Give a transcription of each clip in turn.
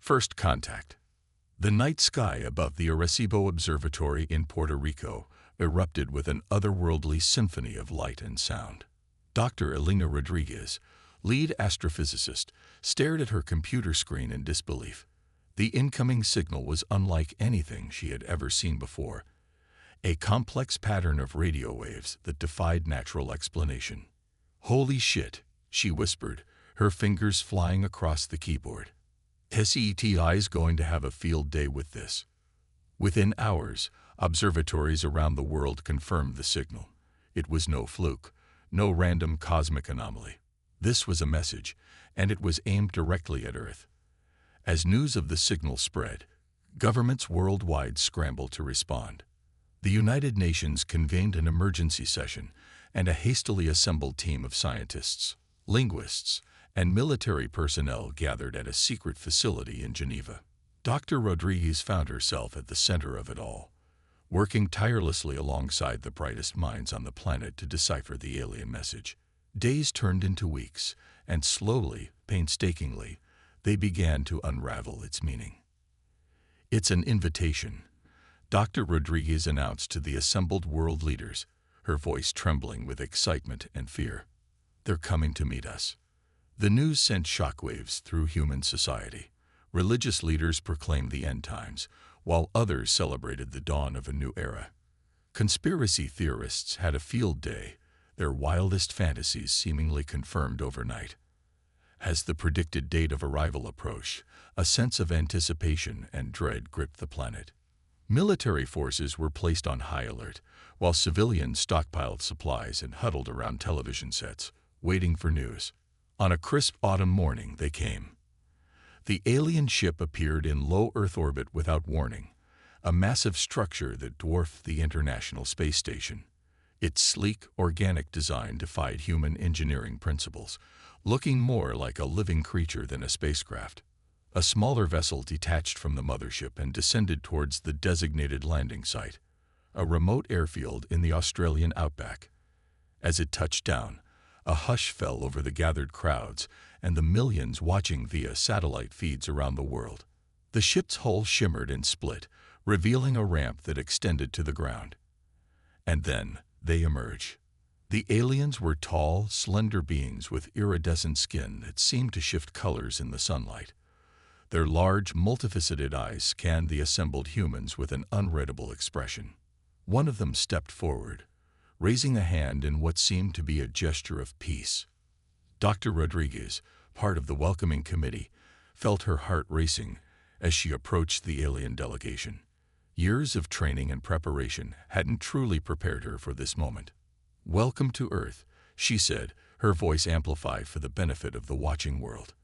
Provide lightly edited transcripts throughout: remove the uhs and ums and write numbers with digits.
First contact. The night sky above the Arecibo Observatory in Puerto Rico erupted with an otherworldly symphony of light and sound. Dr. Elena Rodriguez, lead astrophysicist, stared at her computer screen in disbelief. The incoming signal was unlike anything she had ever seen before, a complex pattern of radio waves that defied natural explanation. "Holy shit," she whispered, her fingers flying across the keyboard. "SETI's going to have a field day with this." Within hours, observatories around the world confirmed the signal. It was no fluke, no random cosmic anomaly. This was a message, and it was aimed directly at Earth. As news of the signal spread, governments worldwide scrambled to respond. The United Nations convened an emergency session, and a hastily assembled team of scientists, linguists, and military personnel gathered at a secret facility in Geneva. Dr. Rodriguez found herself at the center of it all, working tirelessly alongside the brightest minds on the planet to decipher the alien message. Days turned into weeks, and slowly, painstakingly, they began to unravel its meaning. "It's an invitation," Dr. Rodriguez announced to the assembled world leaders, her voice trembling with excitement and fear. "They're coming to meet us." The news sent shockwaves through human society. Religious leaders proclaimed the end times, while others celebrated the dawn of a new era. Conspiracy theorists had a field day, their wildest fantasies seemingly confirmed overnight. As the predicted date of arrival approached, a sense of anticipation and dread gripped the planet. Military forces were placed on high alert, while civilians stockpiled supplies and huddled around television sets, waiting for news. On a crisp autumn morning, they came. The alien ship appeared in low Earth orbit without warning, a massive structure that dwarfed the International Space Station. Its sleek, organic design defied human engineering principles, looking more like a living creature than a spacecraft. A smaller vessel detached from the mothership and descended towards the designated landing site, a remote airfield in the Australian outback. As it touched down, a hush fell over the gathered crowds and the millions watching via satellite feeds around the world. The ship's hull shimmered and split, revealing a ramp that extended to the ground. And then they emerged. The aliens were tall, slender beings with iridescent skin that seemed to shift colors in the sunlight. Their large, multifaceted eyes scanned the assembled humans with an unreadable expression. One of them stepped forward, raising a hand in what seemed to be a gesture of peace. Dr. Rodriguez, part of the welcoming committee, felt her heart racing as she approached the alien delegation. Years of training and preparation hadn't truly prepared her for this moment. "Welcome to Earth," she said, her voice amplified for the benefit of the watching world.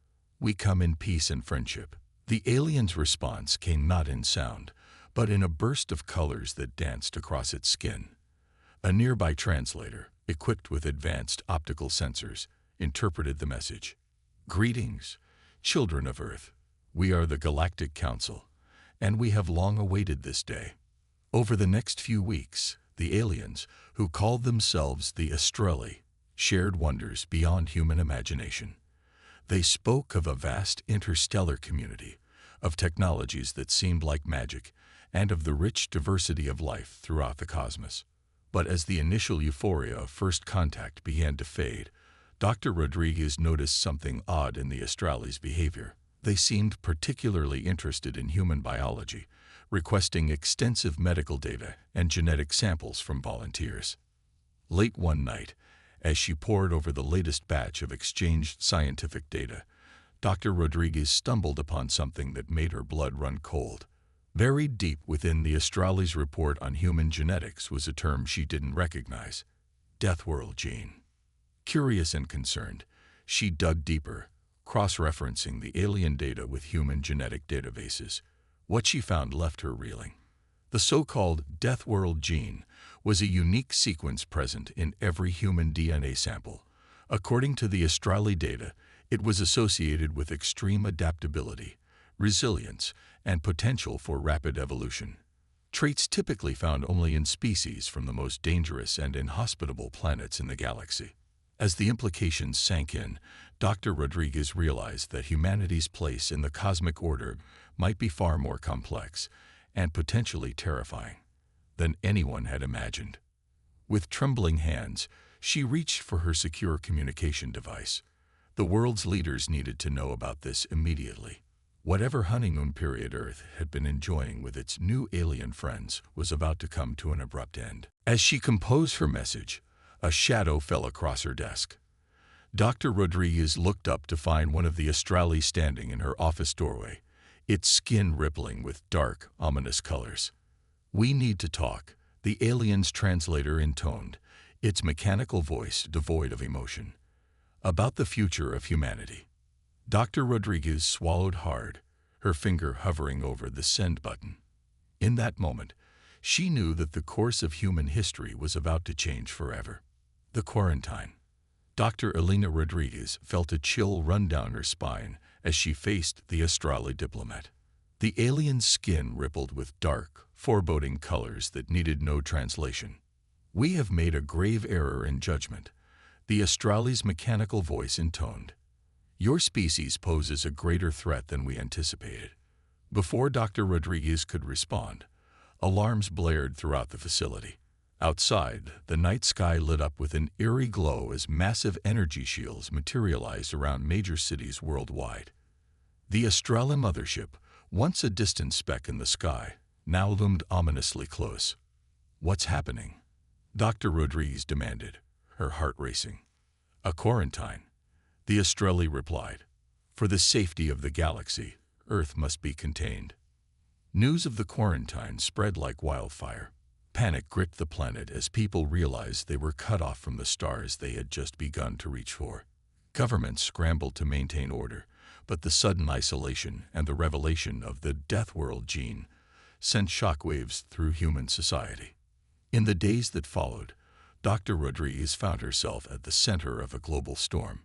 "We come in peace and friendship." The alien's response came not in sound, but in a burst of colors that danced across its skin. A nearby translator, equipped with advanced optical sensors, interpreted the message. "Greetings, children of Earth. We are the Galactic Council, and we have long awaited this day." Over the next few weeks, the aliens, who called themselves the Astrali, shared wonders beyond human imagination. They spoke of a vast interstellar community, of technologies that seemed like magic, and of the rich diversity of life throughout the cosmos. But as the initial euphoria of first contact began to fade, Dr. Rodriguez noticed something odd in the Astralis' behavior. They seemed particularly interested in human biology, requesting extensive medical data and genetic samples from volunteers. Late one night, as she pored over the latest batch of exchanged scientific data, Dr. Rodriguez stumbled upon something that made her blood run cold. Buried deep within the Astralis' report on human genetics was a term she didn't recognize: Deathworld Gene. Curious and concerned, she dug deeper, cross-referencing the alien data with human genetic databases. What she found left her reeling. The so-called Deathworld Gene was a unique sequence present in every human DNA sample. According to the Astrali data, it was associated with extreme adaptability, resilience, and potential for rapid evolution. Traits typically found only in species from the most dangerous and inhospitable planets in the galaxy. As the implications sank in, Dr. Rodriguez realized that humanity's place in the cosmic order might be far more complex and potentially terrifying than anyone had imagined. With trembling hands, she reached for her secure communication device. The world's leaders needed to know about this immediately. Whatever honeymoon period Earth had been enjoying with its new alien friends was about to come to an abrupt end. As she composed her message, a shadow fell across her desk. Dr. Rodriguez looked up to find one of the Astralis standing in her office doorway, its skin rippling with dark, ominous colors. "We need to talk," the alien's translator intoned, its mechanical voice devoid of emotion. "About the future of humanity." Dr. Rodriguez swallowed hard, her finger hovering over the send button. In that moment, she knew that the course of human history was about to change forever. The quarantine. Dr. Elena Rodriguez felt a chill run down her spine as she faced the Astrali diplomat. The alien's skin rippled with dark, foreboding colors that needed no translation. "We have made a grave error in judgment," the Astrali's mechanical voice intoned. "Your species poses a greater threat than we anticipated." Before Dr. Rodriguez could respond, alarms blared throughout the facility. Outside, the night sky lit up with an eerie glow as massive energy shields materialized around major cities worldwide. The Astrala mothership, once a distant speck in the sky, now loomed ominously close. "What's happening?" Dr. Rodriguez demanded, her heart racing. "A quarantine," the Astrali replied. "For the safety of the galaxy, Earth must be contained." News of the quarantine spread like wildfire. Panic gripped the planet as people realized they were cut off from the stars they had just begun to reach for. Governments scrambled to maintain order, but the sudden isolation and the revelation of the Deathworld Gene sent shockwaves through human society. In the days that followed, Dr. Rodriguez found herself at the center of a global storm.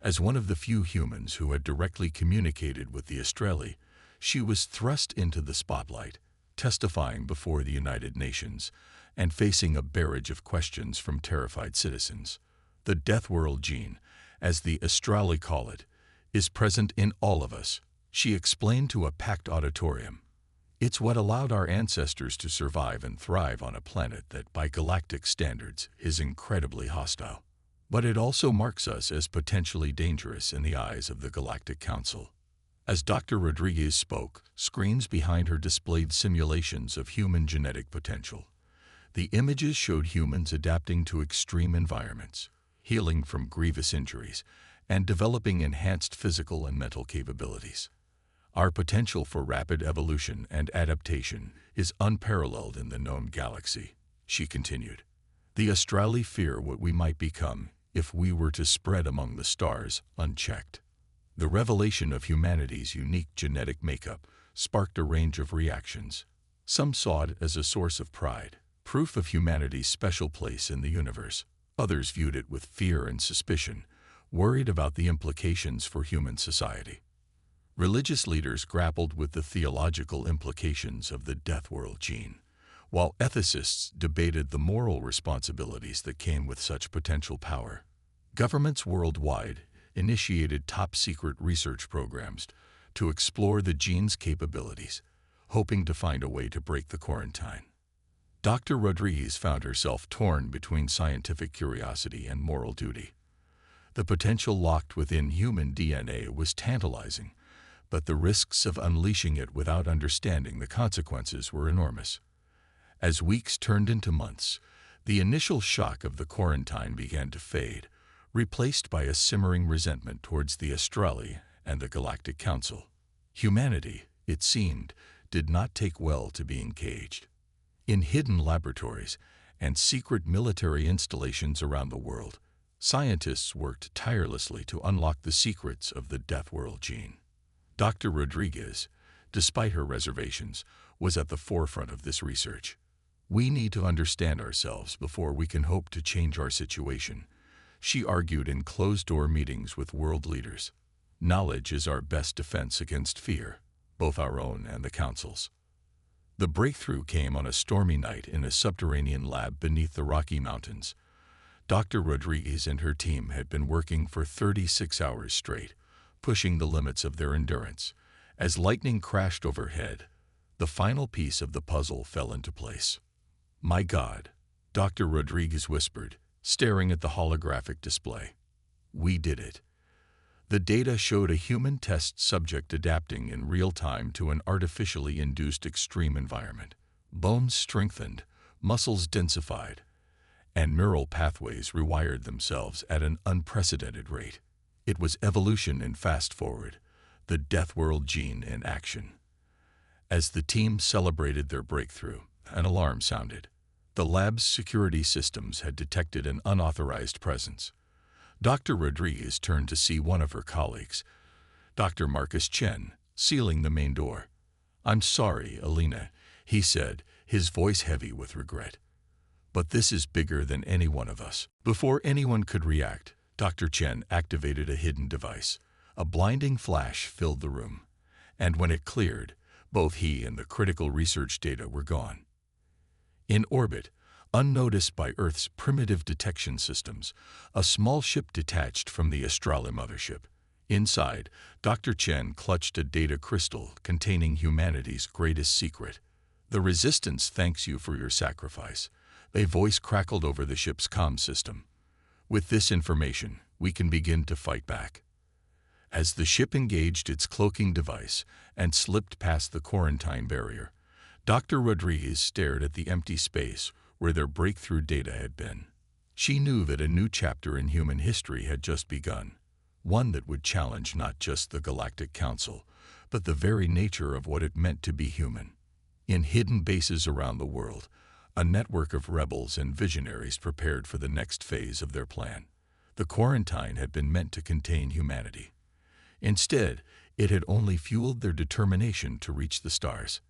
As one of the few humans who had directly communicated with the Astrali, she was thrust into the spotlight, testifying before the United Nations and facing a barrage of questions from terrified citizens. "The Deathworld Gene, as the Astrali call it, is present in all of us," she explained to a packed auditorium. "It's what allowed our ancestors to survive and thrive on a planet that, by galactic standards, is incredibly hostile. But it also marks us as potentially dangerous in the eyes of the Galactic Council." As Dr. Rodriguez spoke, screens behind her displayed simulations of human genetic potential. The images showed humans adapting to extreme environments, healing from grievous injuries, and developing enhanced physical and mental capabilities. "Our potential for rapid evolution and adaptation is unparalleled in the known galaxy," she continued. "The Astrali fear what we might become if we were to spread among the stars unchecked." The revelation of humanity's unique genetic makeup sparked a range of reactions. Some saw it as a source of pride, proof of humanity's special place in the universe. Others viewed it with fear and suspicion, worried about the implications for human society. Religious leaders grappled with the theological implications of the Deathworld Gene, while ethicists debated the moral responsibilities that came with such potential power. Governments worldwide initiated top-secret research programs to explore the gene's capabilities, hoping to find a way to break the quarantine. Dr. Rodriguez found herself torn between scientific curiosity and moral duty. The potential locked within human DNA was tantalizing, but the risks of unleashing it without understanding the consequences were enormous. As weeks turned into months, the initial shock of the quarantine began to fade, replaced by a simmering resentment towards the Astrali and the Galactic Council. Humanity, it seemed, did not take well to being caged. In hidden laboratories and secret military installations around the world, scientists worked tirelessly to unlock the secrets of the Deathworld Gene. Dr. Rodriguez, despite her reservations, was at the forefront of this research. "We need to understand ourselves before we can hope to change our situation," she argued in closed-door meetings with world leaders. "Knowledge is our best defense against fear, both our own and the Council's." The breakthrough came on a stormy night in a subterranean lab beneath the Rocky Mountains. Dr. Rodriguez and her team had been working for 36 hours straight, pushing the limits of their endurance. As lightning crashed overhead, the final piece of the puzzle fell into place. "My God," Dr. Rodriguez whispered, staring at the holographic display. "We did it." The data showed a human test subject adapting in real time to an artificially induced extreme environment. Bones strengthened, muscles densified, and neural pathways rewired themselves at an unprecedented rate. It was evolution in fast forward, the Deathworld Gene in action. As the team celebrated their breakthrough, an alarm sounded. The lab's security systems had detected an unauthorized presence. Dr. Rodriguez turned to see one of her colleagues, Dr. Marcus Chen, sealing the main door. "I'm sorry, Alina," he said, his voice heavy with regret. "But this is bigger than any one of us." Before anyone could react, Dr. Chen activated a hidden device. A blinding flash filled the room, and when it cleared, both he and the critical research data were gone. In orbit, unnoticed by Earth's primitive detection systems, a small ship detached from the Astrale mothership. Inside, Dr. Chen clutched a data crystal containing humanity's greatest secret. "The Resistance thanks you for your sacrifice," a voice crackled over the ship's comm system. "With this information, we can begin to fight back." As the ship engaged its cloaking device and slipped past the quarantine barrier, Dr. Rodriguez stared at the empty space where their breakthrough data had been. She knew that a new chapter in human history had just begun, one that would challenge not just the Galactic Council, but the very nature of what it meant to be human. In hidden bases around the world, a network of rebels and visionaries prepared for the next phase of their plan. The quarantine had been meant to contain humanity. Instead, it had only fueled their determination to reach the stars.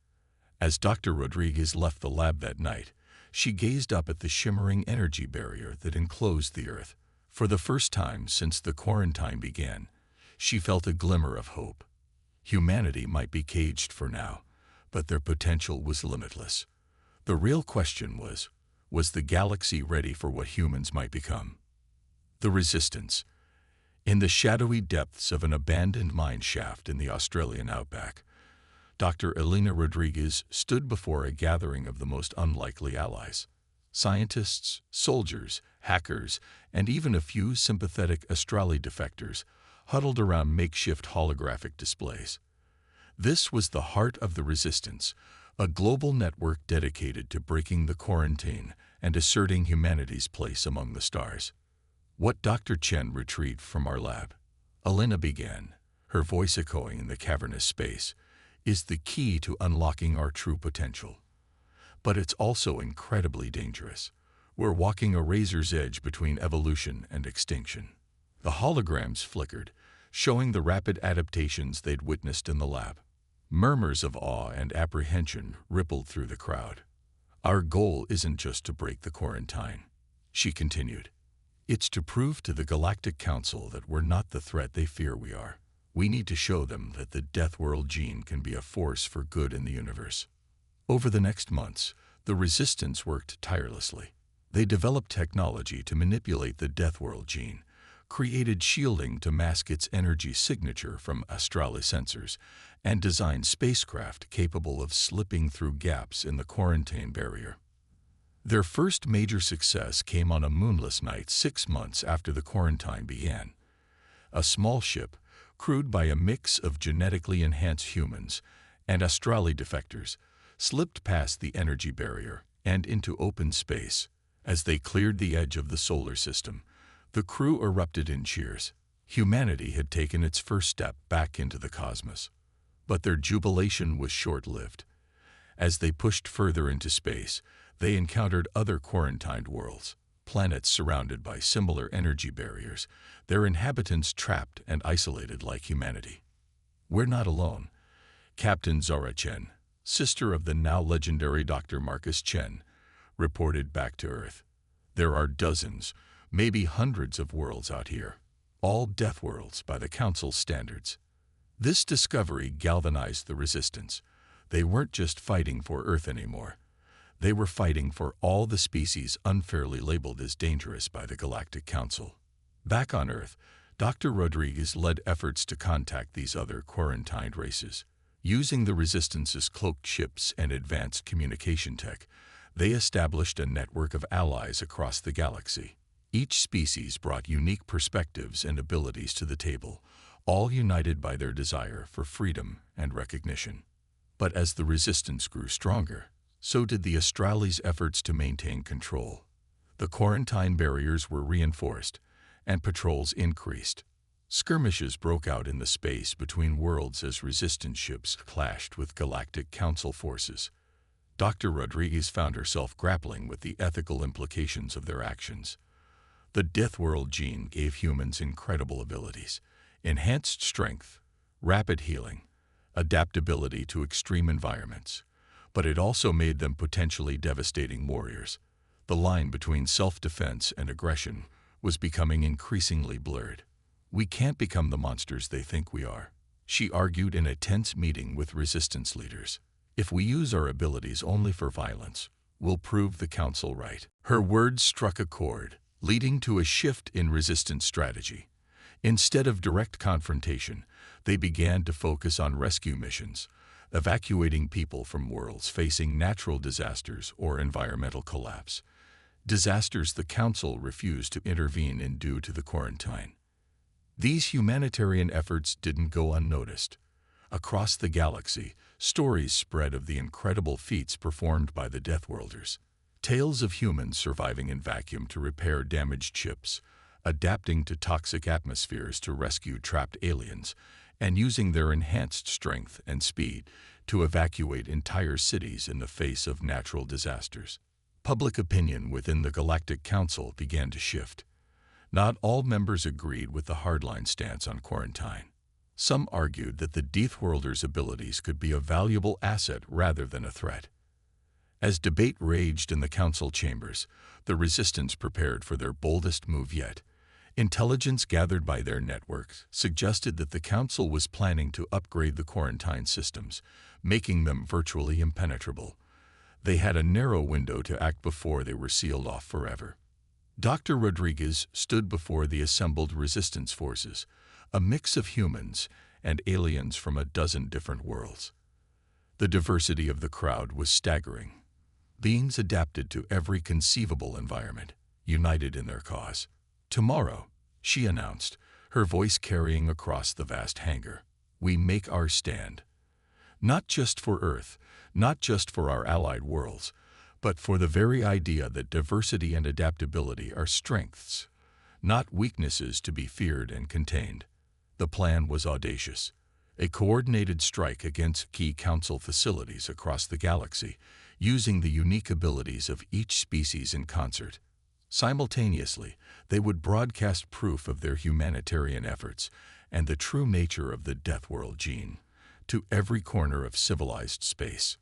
As Dr. Rodriguez left the lab that night, she gazed up at the shimmering energy barrier that enclosed the Earth. For the first time since the quarantine began, she felt a glimmer of hope. Humanity might be caged for now, but their potential was limitless. The real question was the galaxy ready for what humans might become? The Resistance. In the shadowy depths of an abandoned mine shaft in the Australian outback, Dr. Alina Rodriguez stood before a gathering of the most unlikely allies. Scientists, soldiers, hackers, and even a few sympathetic Astrale defectors huddled around makeshift holographic displays. This was the heart of the Resistance, a global network dedicated to breaking the quarantine and asserting humanity's place among the stars. "What Dr. Chen retrieved from our lab," Alina began, her voice echoing in the cavernous space, "is the key to unlocking our true potential. But it's also incredibly dangerous. We're walking a razor's edge between evolution and extinction." The holograms flickered, showing the rapid adaptations they'd witnessed in the lab. Murmurs of awe and apprehension rippled through the crowd. "Our goal isn't just to break the quarantine," she continued. "It's to prove to the Galactic Council that we're not the threat they fear we are. We need to show them that the Deathworld Gene can be a force for good in the universe." Over the next months, the Resistance worked tirelessly. They developed technology to manipulate the Deathworld Gene, created shielding to mask its energy signature from Astrale sensors, and designed spacecraft capable of slipping through gaps in the quarantine barrier. Their first major success came on a moonless night 6 months after the quarantine began. A small ship, crewed by a mix of genetically enhanced humans and Astrale defectors, slipped past the energy barrier and into open space. As they cleared the edge of the solar system, the crew erupted in cheers. Humanity had taken its first step back into the cosmos. But their jubilation was short-lived. As they pushed further into space, they encountered other quarantined worlds, planets surrounded by similar energy barriers, their inhabitants trapped and isolated like humanity. "We're not alone," Captain Zora Chen, sister of the now legendary Dr. Marcus Chen, reported back to Earth. "There are dozens, maybe hundreds of worlds out here, all death worlds by the Council's standards." This discovery galvanized the Resistance. They weren't just fighting for Earth anymore. They were fighting for all the species unfairly labeled as dangerous by the Galactic Council. Back on Earth, Dr. Rodriguez led efforts to contact these other quarantined races. Using the Resistance's cloaked ships and advanced communication tech, they established a network of allies across the galaxy. Each species brought unique perspectives and abilities to the table, all united by their desire for freedom and recognition. But as the Resistance grew stronger, so did the Astrales' efforts to maintain control. The quarantine barriers were reinforced, and patrols increased. Skirmishes broke out in the space between worlds as Resistance ships clashed with Galactic Council forces. Dr. Rodriguez found herself grappling with the ethical implications of their actions. The Deathworld Gene gave humans incredible abilities: enhanced strength, rapid healing, adaptability to extreme environments. But it also made them potentially devastating warriors. The line between self-defense and aggression was becoming increasingly blurred. "We can't become the monsters they think we are," she argued in a tense meeting with Resistance leaders. "If we use our abilities only for violence, we'll prove the Council right." Her words struck a chord, leading to a shift in Resistance strategy. Instead of direct confrontation, they began to focus on rescue missions, evacuating people from worlds facing natural disasters or environmental collapse. Disasters the Council refused to intervene in due to the quarantine. These humanitarian efforts didn't go unnoticed. Across the galaxy, stories spread of the incredible feats performed by the Deathworlders. Tales of humans surviving in vacuum to repair damaged ships, adapting to toxic atmospheres to rescue trapped aliens, and using their enhanced strength and speed to evacuate entire cities in the face of natural disasters. Public opinion within the Galactic Council began to shift. Not all members agreed with the hardline stance on quarantine. Some argued that the Deathworlders' abilities could be a valuable asset rather than a threat. As debate raged in the Council chambers, the Resistance prepared for their boldest move yet. Intelligence gathered by their networks suggested that the Council was planning to upgrade the quarantine systems, making them virtually impenetrable. They had a narrow window to act before they were sealed off forever. Dr. Rodriguez stood before the assembled Resistance forces, a mix of humans and aliens from a dozen different worlds. The diversity of the crowd was staggering. Beings adapted to every conceivable environment, united in their cause. "Tomorrow," she announced, her voice carrying across the vast hangar, "we make our stand. Not just for Earth, not just for our allied worlds, but for the very idea that diversity and adaptability are strengths, not weaknesses to be feared and contained." The plan was audacious: a coordinated strike against key Council facilities across the galaxy, using the unique abilities of each species in concert. Simultaneously, they would broadcast proof of their humanitarian efforts and the true nature of the Deathworld Gene to every corner of civilized space.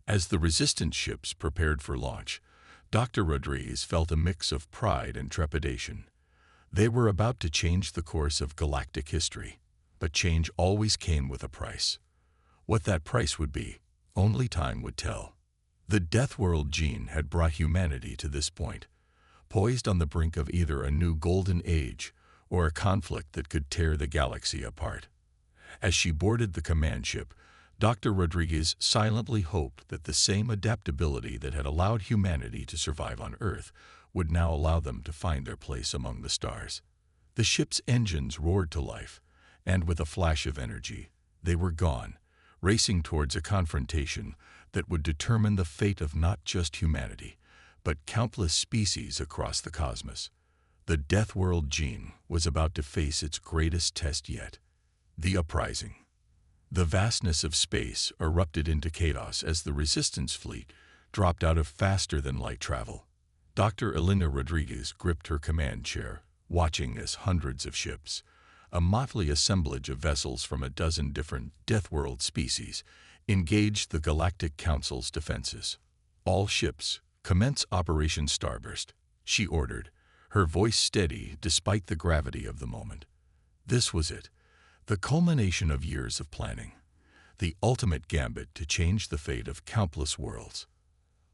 As the Resistance ships prepared for launch, Dr. Rodriguez felt a mix of pride and trepidation. They were about to change the course of galactic history, but change always came with a price. What that price would be, only time would tell. The Deathworld Gene had brought humanity to this point, poised on the brink of either a new golden age or a conflict that could tear the galaxy apart. As she boarded the command ship, Dr. Rodriguez silently hoped that the same adaptability that had allowed humanity to survive on Earth would now allow them to find their place among the stars. The ship's engines roared to life, and with a flash of energy, they were gone, racing towards a confrontation that would determine the fate of not just humanity, but countless species across the cosmos. The Deathworld Gene was about to face its greatest test yet: the uprising. The vastness of space erupted into chaos as the Resistance fleet dropped out of faster-than-light travel. Dr. Elena Rodriguez gripped her command chair, watching as hundreds of ships, a motley assemblage of vessels from a dozen different Deathworld species, engaged the Galactic Council's defenses. "All ships, commence Operation Starburst," she ordered, her voice steady despite the gravity of the moment. This was it, the culmination of years of planning, the ultimate gambit to change the fate of countless worlds.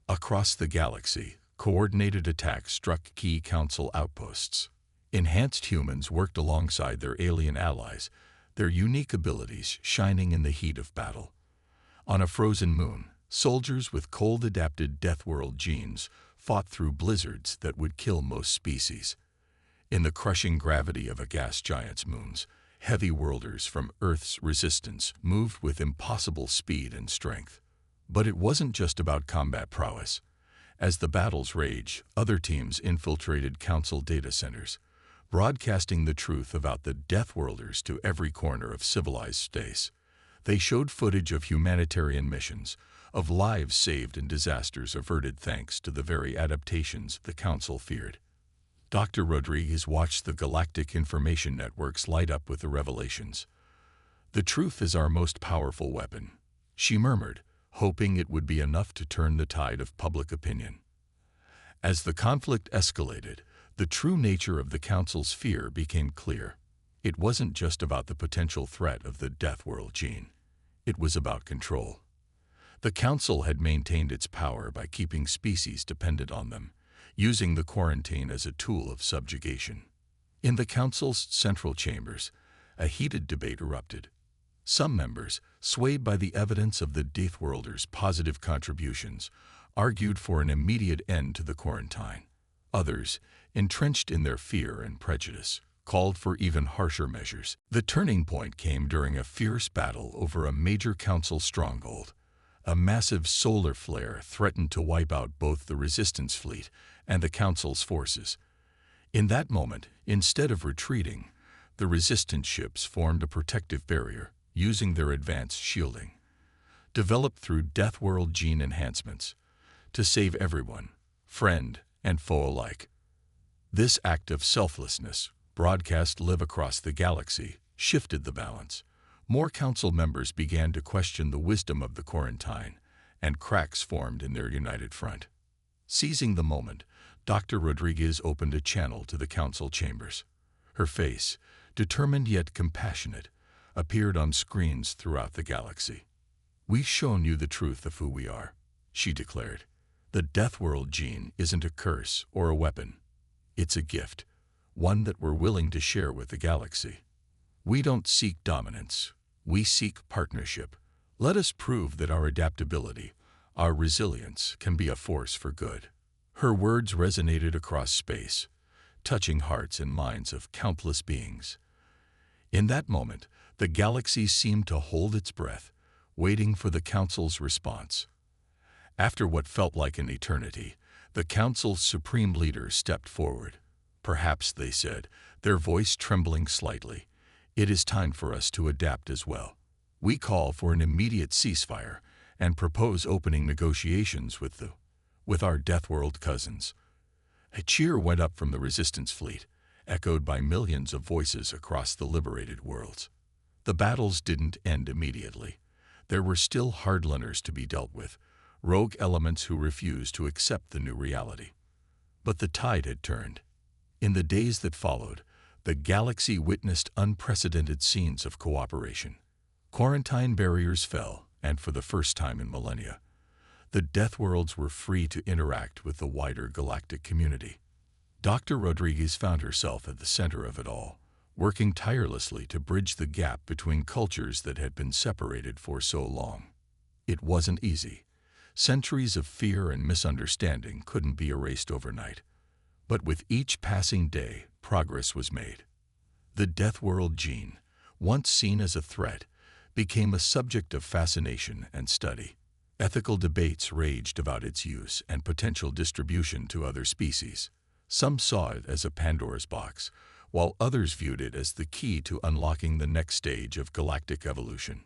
Across the galaxy, coordinated attacks struck key Council outposts. Enhanced humans worked alongside their alien allies, their unique abilities shining in the heat of battle. On a frozen moon, soldiers with cold-adapted Deathworld genes fought through blizzards that would kill most species. In the crushing gravity of a gas giant's moons, heavy worlders from Earth's resistance moved with impossible speed and strength. But it wasn't just about combat prowess. As the battles raged, other teams infiltrated Council data centers, broadcasting the truth about the Deathworlders to every corner of civilized space. They showed footage of humanitarian missions, of lives saved and disasters averted thanks to the very adaptations the Council feared. Dr. Rodriguez watched the galactic information networks light up with the revelations. "The truth is our most powerful weapon," she murmured, hoping it would be enough to turn the tide of public opinion. As the conflict escalated, the true nature of the Council's fear became clear. It wasn't just about the potential threat of the Deathworld gene. It was about control. The Council had maintained its power by keeping species dependent on them, using the quarantine as a tool of subjugation. In the Council's central chambers, a heated debate erupted. Some members, swayed by the evidence of the Deathworlders' positive contributions, argued for an immediate end to the quarantine. Others, entrenched in their fear and prejudice, called for even harsher measures. The turning point came during a fierce battle over a major Council stronghold. A massive solar flare threatened to wipe out both the Resistance fleet and the Council's forces. In that moment, instead of retreating, the Resistance ships formed a protective barrier, using their advanced shielding, developed through Deathworld gene enhancements, to save everyone, friend and foe alike. This act of selflessness, broadcast live across the galaxy, shifted the balance. More Council members began to question the wisdom of the quarantine, and cracks formed in their united front. Seizing the moment, Dr. Rodriguez opened a channel to the Council chambers. Her face, determined yet compassionate, appeared on screens throughout the galaxy. "We've shown you the truth of who we are," she declared. "The Deathworld gene isn't a curse or a weapon. It's a gift, one that we're willing to share with the galaxy. We don't seek dominance. We seek partnership. Let us prove that our adaptability, our resilience, can be a force for good." Her words resonated across space, touching hearts and minds of countless beings. In that moment, the galaxy seemed to hold its breath, waiting for the Council's response. After what felt like an eternity, the Council's supreme leader stepped forward. "Perhaps," they said, their voice trembling slightly, "it is time for us to adapt as well. We call for an immediate ceasefire and propose opening negotiations with our Deathworld cousins." A cheer went up from the Resistance fleet, echoed by millions of voices across the liberated worlds. The battles didn't end immediately. There were still hardliners to be dealt with, rogue elements who refused to accept the new reality. But the tide had turned. In the days that followed, the galaxy witnessed unprecedented scenes of cooperation. Quarantine barriers fell, and for the first time in millennia, the Deathworlds were free to interact with the wider galactic community. Dr. Rodriguez found herself at the center of it all, working tirelessly to bridge the gap between cultures that had been separated for so long. It wasn't easy. Centuries of fear and misunderstanding couldn't be erased overnight. But with each passing day, progress was made. The Deathworld gene, once seen as a threat, became a subject of fascination and study. Ethical debates raged about its use and potential distribution to other species. Some saw it as a Pandora's box, while others viewed it as the key to unlocking the next stage of galactic evolution.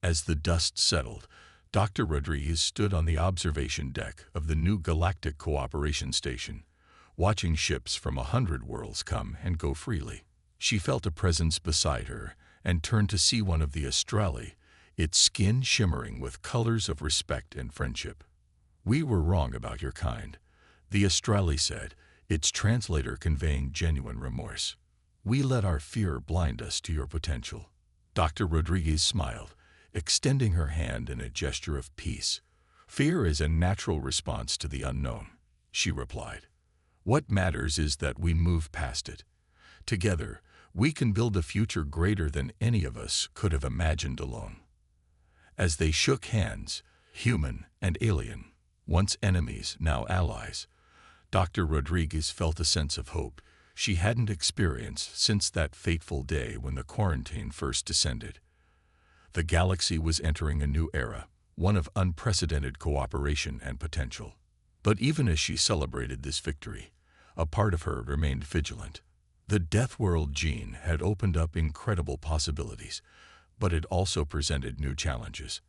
As the dust settled, Dr. Rodriguez stood on the observation deck of the new Galactic Cooperation Station, watching ships from 100 worlds come and go freely. She felt a presence beside her and turned to see one of the Astrali, its skin shimmering with colors of respect and friendship. "We were wrong about your kind," the Astrali said, its translator conveying genuine remorse. "We let our fear blind us to your potential." Dr. Rodriguez smiled, extending her hand in a gesture of peace. "Fear is a natural response to the unknown," she replied. "What matters is that we move past it. Together, we can build a future greater than any of us could have imagined alone." As they shook hands, human and alien, once enemies, now allies, Dr. Rodriguez felt a sense of hope she hadn't experienced since that fateful day when the quarantine first descended. The galaxy was entering a new era, one of unprecedented cooperation and potential. But even as she celebrated this victory, a part of her remained vigilant. The Deathworld Gene had opened up incredible possibilities, but it also presented new challenges.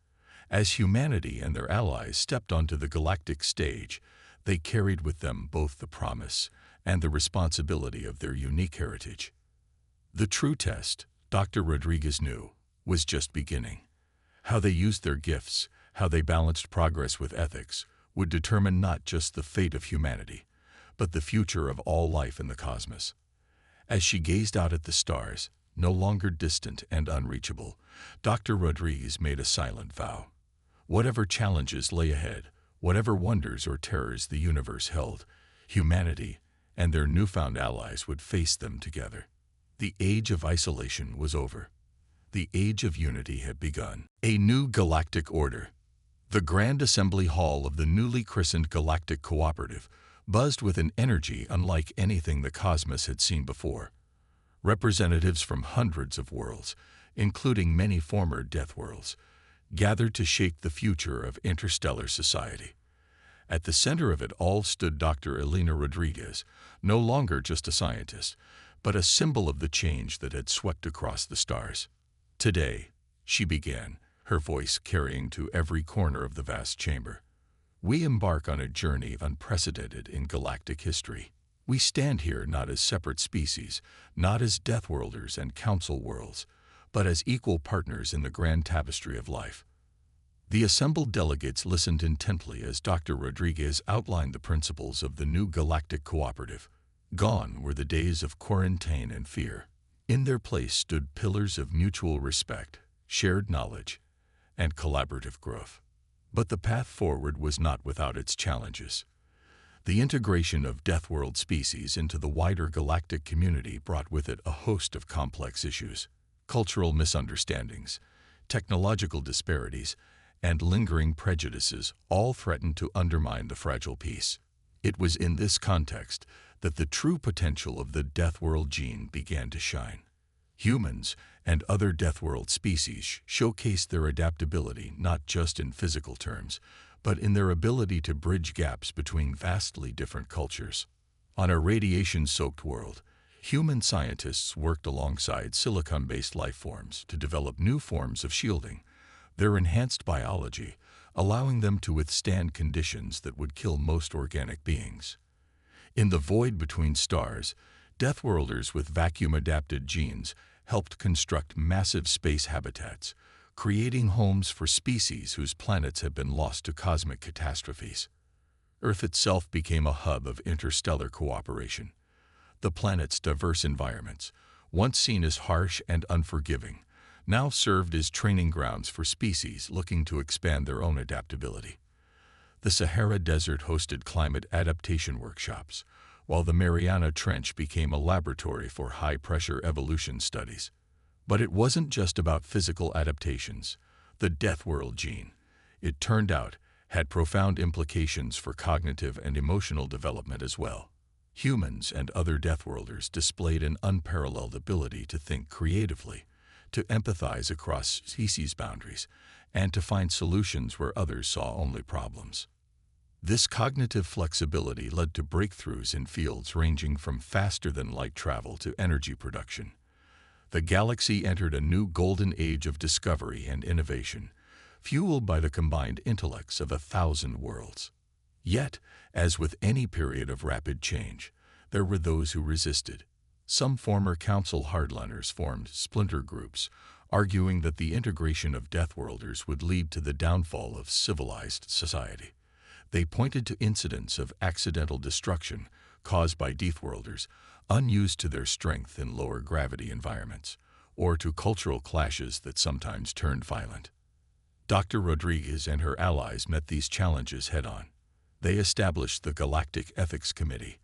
As humanity and their allies stepped onto the galactic stage, they carried with them both the promise and the responsibility of their unique heritage. The true test, Dr. Rodriguez knew, was just beginning. How they used their gifts, how they balanced progress with ethics, would determine not just the fate of humanity, but the future of all life in the cosmos. As she gazed out at the stars, no longer distant and unreachable, Dr. Rodriguez made a silent vow. Whatever challenges lay ahead, whatever wonders or terrors the universe held, humanity and their newfound allies would face them together. The age of isolation was over. The age of unity had begun. A new galactic order. The Grand Assembly Hall of the newly christened Galactic Cooperative buzzed with an energy unlike anything the cosmos had seen before. Representatives from hundreds of worlds, including many former death worlds, gathered to shape the future of interstellar society. At the center of it all stood Dr. Elena Rodriguez, no longer just a scientist, but a symbol of the change that had swept across the stars. "Today," she began, her voice carrying to every corner of the vast chamber, "we embark on a journey unprecedented in galactic history. We stand here not as separate species, not as Deathworlders and Council worlds, but as equal partners in the grand tapestry of life." The assembled delegates listened intently as Dr. Rodriguez outlined the principles of the new galactic cooperative. Gone were the days of quarantine and fear. In their place stood pillars of mutual respect, shared knowledge, and collaborative growth. But the path forward was not without its challenges. The integration of Deathworld species into the wider galactic community brought with it a host of complex issues. Cultural misunderstandings, technological disparities, and lingering prejudices all threatened to undermine the fragile peace. It was in this context that the true potential of the Deathworld Gene began to shine. Humans and other Deathworld species showcased their adaptability not just in physical terms, but in their ability to bridge gaps between vastly different cultures. On a radiation-soaked world, human scientists worked alongside silicon-based life forms to develop new forms of shielding, their enhanced biology allowing them to withstand conditions that would kill most organic beings. In the void between stars, Deathworlders with vacuum-adapted genes helped construct massive space habitats, creating homes for species whose planets had been lost to cosmic catastrophes. Earth itself became a hub of interstellar cooperation. The planet's diverse environments, once seen as harsh and unforgiving, now served as training grounds for species looking to expand their own adaptability. The Sahara Desert hosted climate adaptation workshops, while the Mariana Trench became a laboratory for high-pressure evolution studies. But it wasn't just about physical adaptations. The Deathworld Gene, it turned out, had profound implications for cognitive and emotional development as well. Humans and other Deathworlders displayed an unparalleled ability to think creatively, to empathize across species boundaries, and to find solutions where others saw only problems. This cognitive flexibility led to breakthroughs in fields ranging from faster-than-light travel to energy production. The galaxy entered a new golden age of discovery and innovation, fueled by the combined intellects of 1,000 worlds. Yet, as with any period of rapid change, there were those who resisted. Some former Council hardliners formed splinter groups, arguing that the integration of Deathworlders would lead to the downfall of civilized society. They pointed to incidents of accidental destruction caused by Deathworlders, unused to their strength in lower gravity environments, or to cultural clashes that sometimes turned violent. Dr. Rodriguez and her allies met these challenges head-on. They established the Galactic Ethics Committee,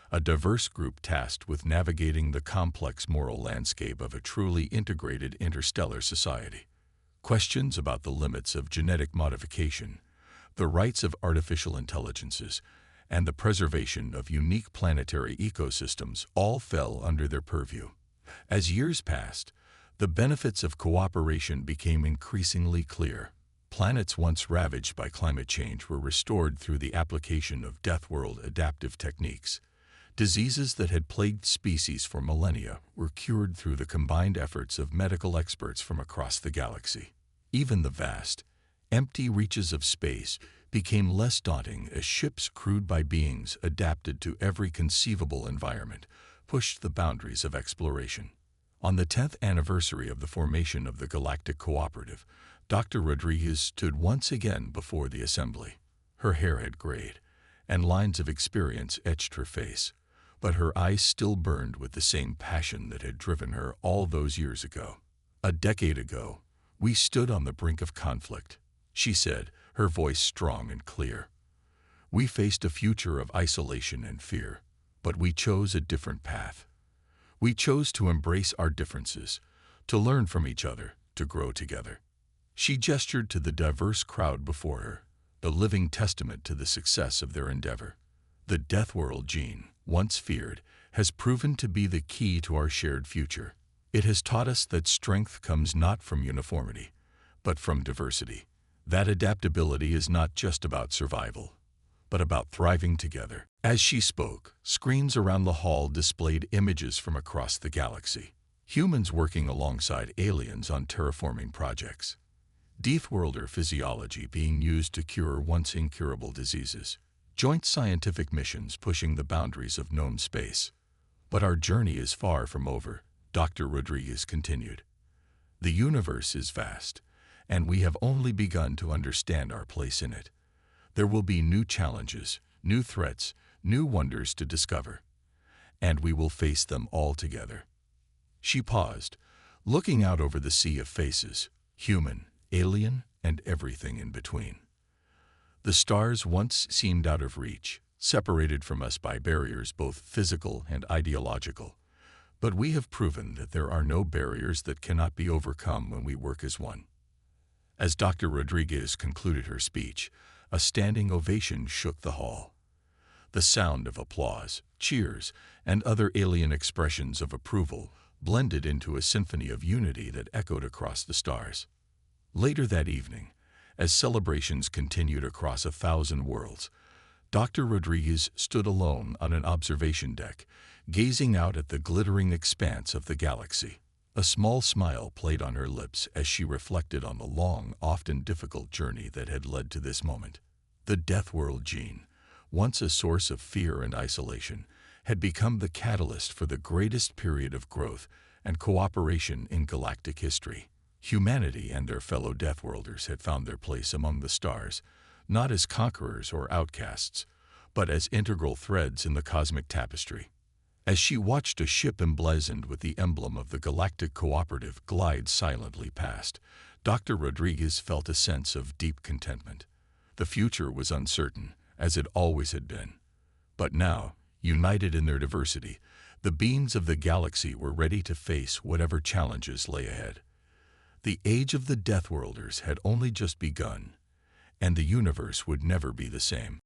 a diverse group tasked with navigating the complex moral landscape of a truly integrated interstellar society. Questions about the limits of genetic modification, the rights of artificial intelligences, and the preservation of unique planetary ecosystems all fell under their purview. As years passed, the benefits of cooperation became increasingly clear. Planets once ravaged by climate change were restored through the application of Deathworld adaptive techniques. Diseases that had plagued species for millennia were cured through the combined efforts of medical experts from across the galaxy. Even the vast, empty reaches of space became less daunting as ships crewed by beings adapted to every conceivable environment pushed the boundaries of exploration. On the 10th anniversary of the formation of the Galactic Cooperative, Dr. Rodriguez stood once again before the assembly. Her hair had grayed, and lines of experience etched her face, but her eyes still burned with the same passion that had driven her all those years ago. A decade ago, we stood on the brink of conflict, she said, her voice strong and clear. We faced a future of isolation and fear, but we chose a different path. We chose to embrace our differences, to learn from each other, to grow together. She gestured to the diverse crowd before her, a living testament to the success of their endeavor. The Deathworld Gene, once feared, has proven to be the key to our shared future. It has taught us that strength comes not from uniformity, but from diversity. That adaptability is not just about survival, but about thriving together. As she spoke, screens around the hall displayed images from across the galaxy. Humans working alongside aliens on terraforming projects. Deathworlder physiology being used to cure once incurable diseases. Joint scientific missions pushing the boundaries of known space. But our journey is far from over, Dr. Rodriguez continued. The universe is vast, and we have only begun to understand our place in it. There will be new challenges, new threats, new wonders to discover, and we will face them all together. She paused, looking out over the sea of faces, human, alien, and everything in between. The stars once seemed out of reach, separated from us by barriers both physical and ideological. But we have proven that there are no barriers that cannot be overcome when we work as one. As Dr. Rodriguez concluded her speech, a standing ovation shook the hall. The sound of applause, cheers, and other alien expressions of approval blended into a symphony of unity that echoed across the stars. Later that evening, as celebrations continued across 1,000 worlds, Dr. Rodriguez stood alone on an observation deck, gazing out at the glittering expanse of the galaxy. A small smile played on her lips as she reflected on the long, often difficult journey that had led to this moment. The Deathworld Gene, once a source of fear and isolation, had become the catalyst for the greatest period of growth and cooperation in galactic history. Humanity and their fellow Deathworlders had found their place among the stars, not as conquerors or outcasts, but as integral threads in the cosmic tapestry. As she watched a ship emblazoned with the emblem of the Galactic Cooperative glide silently past, Dr. Rodriguez felt a sense of deep contentment. The future was uncertain, as it always had been. But now, united in their diversity, the beings of the galaxy were ready to face whatever challenges lay ahead. The age of the Deathworlders had only just begun, and the universe would never be the same.